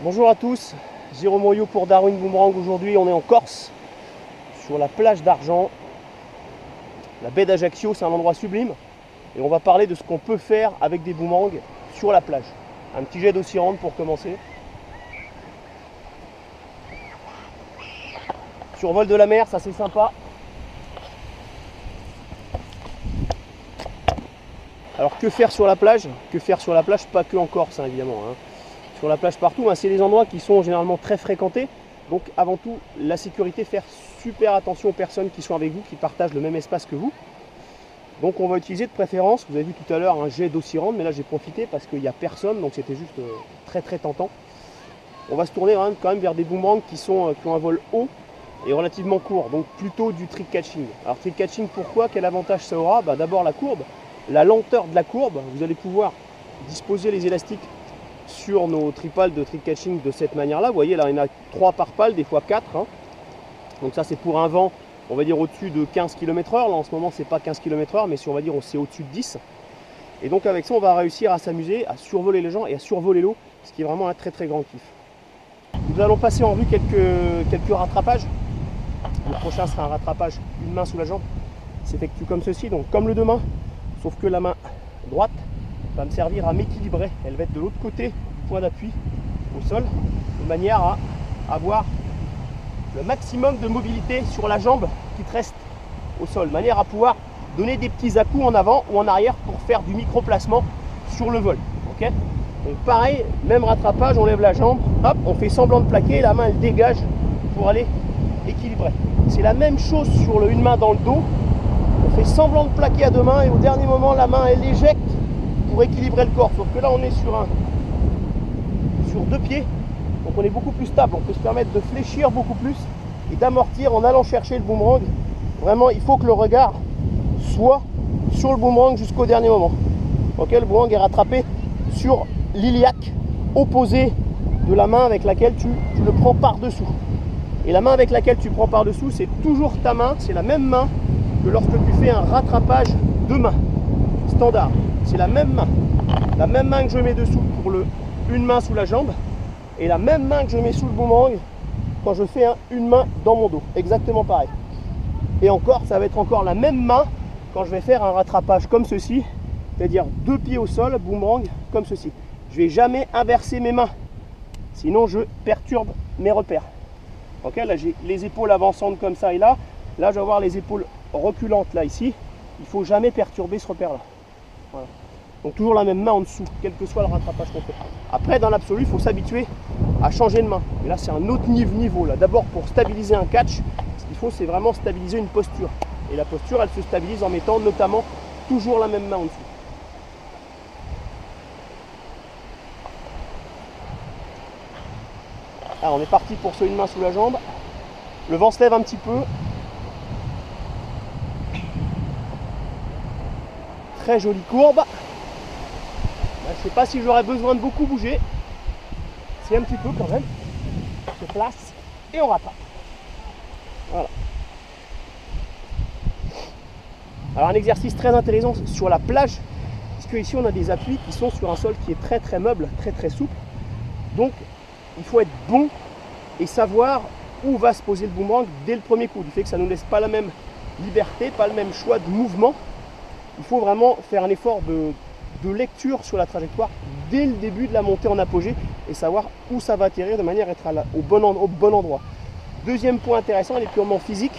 Bonjour à tous, Jérôme Moyot pour Darwin Boomerang. Aujourd'hui on est en Corse, sur la plage d'Argent. La baie d'Ajaccio, c'est un endroit sublime. Et on va parler de ce qu'on peut faire avec des boomerangs sur la plage. Un petit jet d'eau sirante pour commencer. Survol de la mer, ça c'est sympa. Alors que faire sur la plage? Que faire sur la plage? Pas que en Corse hein, évidemment. Sur la plage partout, c'est des endroits qui sont généralement très fréquentés. Donc avant tout, la sécurité, faire super attention aux personnes qui sont avec vous, qui partagent le même espace que vous. Donc on va utiliser de préférence, vous avez vu tout à l'heure un jet d'eau sirante, mais là j'ai profité parce qu'il n'y a personne, donc c'était juste très tentant. On va se tourner quand même vers des boomerangs qui ont un vol haut et relativement court, donc plutôt du trick catching. Alors trick catching, pourquoi? Quel avantage ça aura? D'abord la courbe, la lenteur de la courbe. Vous allez pouvoir disposer les élastiques sur nos tripales de trick catching de cette manière là. Vous voyez là il y en a 3 par pale, des fois 4 hein. Donc ça c'est pour un vent, on va dire au-dessus de 15 km/h. Là en ce moment c'est pas 15 km/h, mais si on va dire c'est au-dessus de 10. Et donc avec ça on va réussir à s'amuser, à survoler les gens et à survoler l'eau, ce qui est vraiment un très grand kiff. Nous allons passer en revue quelques rattrapages. Le prochain sera un rattrapage une main sous la jambe. S'effectue comme ceci, donc comme le 2 mains, sauf que la main droite va me servir à m'équilibrer. Elle va être de l'autre côté du point d'appui au sol, de manière à avoir le maximum de mobilité sur la jambe qui te reste au sol, de manière à pouvoir donner des petits à-coups en avant ou en arrière pour faire du micro-placement sur le vol. Okay, donc pareil, même rattrapage, on lève la jambe, hop, on fait semblant de plaquer, la main elle dégage pour aller équilibrer. C'est la même chose sur le une main dans le dos, on fait semblant de plaquer à 2 mains et au dernier moment la main elle éjecte pour équilibrer le corps, sauf que là on est sur 2 pieds, donc on est beaucoup plus stable, on peut se permettre de fléchir beaucoup plus et d'amortir en allant chercher le boomerang. Vraiment il faut que le regard soit sur le boomerang jusqu'au dernier moment. Okay, le boomerang est rattrapé sur l'iliaque opposé de la main avec laquelle tu le prends par dessous. Et la main avec laquelle tu prends par dessous, c'est toujours ta main, c'est la même main que lorsque tu fais un rattrapage de main standard. C'est la même main que je mets dessous pour une main sous la jambe et la même main que je mets sous le boomerang quand je fais une main dans mon dos, exactement pareil. Et encore, ça va être encore la même main quand je vais faire un rattrapage comme ceci, c'est-à-dire 2 pieds au sol, boomerang comme ceci. Je ne vais jamais inverser mes mains, sinon je perturbe mes repères. Ok, là j'ai les épaules avançantes comme ça et là je vais avoir les épaules reculantes là ici. Il ne faut jamais perturber ce repère là. Voilà. Donc toujours la même main en dessous, quel que soit le rattrapage qu'on fait. Après dans l'absolu, il faut s'habituer à changer de main. Et là c'est un autre niveau là. D'abord pour stabiliser un catch, ce qu'il faut c'est vraiment stabiliser une posture. Et la posture elle se stabilise en mettant notamment toujours la même main en dessous. Alors on est parti pour ce une main sous la jambe. Le vent se lève un petit peu. Très jolie courbe. Là, je ne sais pas si j'aurais besoin de beaucoup bouger. C'est un petit peu quand même. On se place et on rattrape. Voilà. Alors un exercice très intéressant sur la plage, puisque ici on a des appuis qui sont sur un sol qui est très meuble, très souple. Donc il faut être bon et savoir où va se poser le boomerang dès le premier coup. Du fait que ça ne nous laisse pas la même liberté, pas le même choix de mouvement. Il faut vraiment faire un effort de lecture sur la trajectoire dès le début de la montée en apogée et savoir où ça va atterrir de manière à être au bon endroit. Deuxième point intéressant, il est purement physique.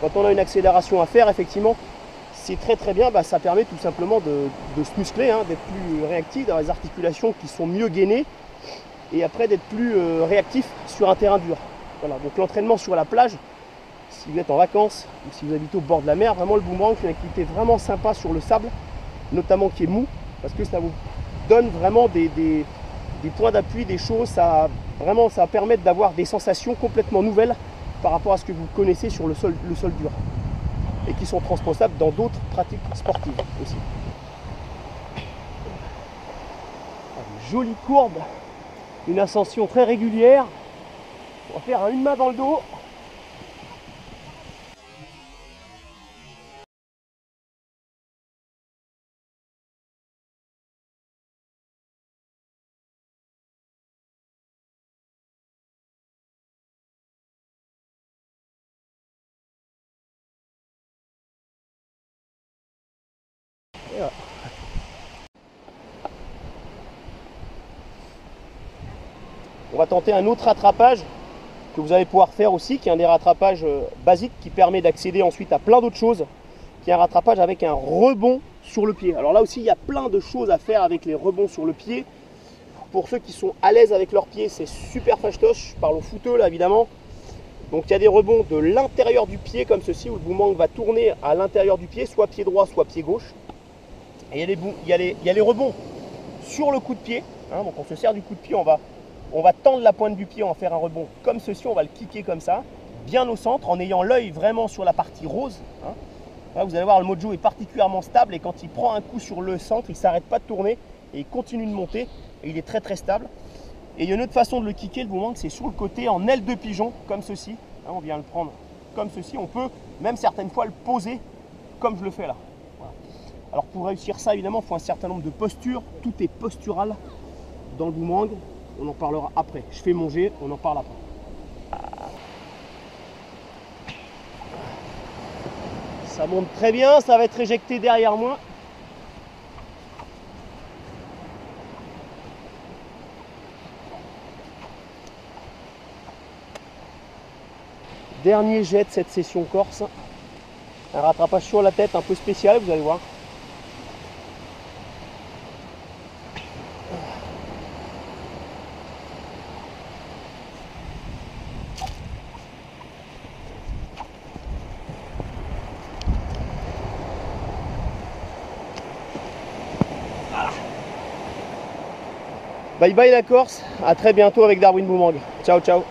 Quand on a une accélération à faire, effectivement, c'est très bien. Ça permet tout simplement de se muscler, d'être plus réactif, d'avoir les articulations qui sont mieux gainées et après d'être plus réactif sur un terrain dur. Voilà, donc l'entraînement sur la plage, si vous êtes en vacances ou si vous habitez au bord de la mer, vraiment le boomerang c'est une activité vraiment sympa sur le sable, notamment qui est mou, parce que ça vous donne vraiment des points d'appui, des choses, ça va permettre d'avoir des sensations complètement nouvelles par rapport à ce que vous connaissez sur le sol dur et qui sont transposables dans d'autres pratiques sportives aussi. Une jolie courbe, une ascension très régulière. On va faire une main dans le dos. voilà. On va tenter un autre rattrapage que vous allez pouvoir faire aussi, qui est un des rattrapages basiques qui permet d'accéder ensuite à plein d'autres choses, qui est un rattrapage avec un rebond sur le pied. Alors là aussi, il y a plein de choses à faire avec les rebonds sur le pied. Pour ceux qui sont à l'aise avec leurs pieds, c'est super fastoche. Je parle aux footeux là évidemment. Donc il y a des rebonds de l'intérieur du pied comme ceci, où le boomerang va tourner à l'intérieur du pied, soit pied droit, soit pied gauche. Et il y a les rebonds sur le coup de pied. Hein, donc on se sert du coup de pied, on va tendre la pointe du pied, on va faire un rebond comme ceci, on va le kicker comme ça, bien au centre, en ayant l'œil vraiment sur la partie rose. Hein. Là, vous allez voir, le Mojo est particulièrement stable et quand il prend un coup sur le centre, il ne s'arrête pas de tourner et il continue de monter et il est très très stable. Et il y a une autre façon de le kicker, le boomerang, c'est sur le côté en aile de pigeon, comme ceci. Hein, on vient le prendre comme ceci. On peut même certaines fois le poser comme je le fais là. Voilà. Alors pour réussir ça, évidemment, il faut un certain nombre de postures. Tout est postural dans le boomerang. On en parlera après. Je fais mon jet, on en parle après. Ça monte très bien, ça va être éjecté derrière moi. Dernier jet de cette session corse. Un rattrapage sur la tête un peu spécial, vous allez voir. Bye bye la Corse, à très bientôt avec Darwin Boomerang. Ciao ciao.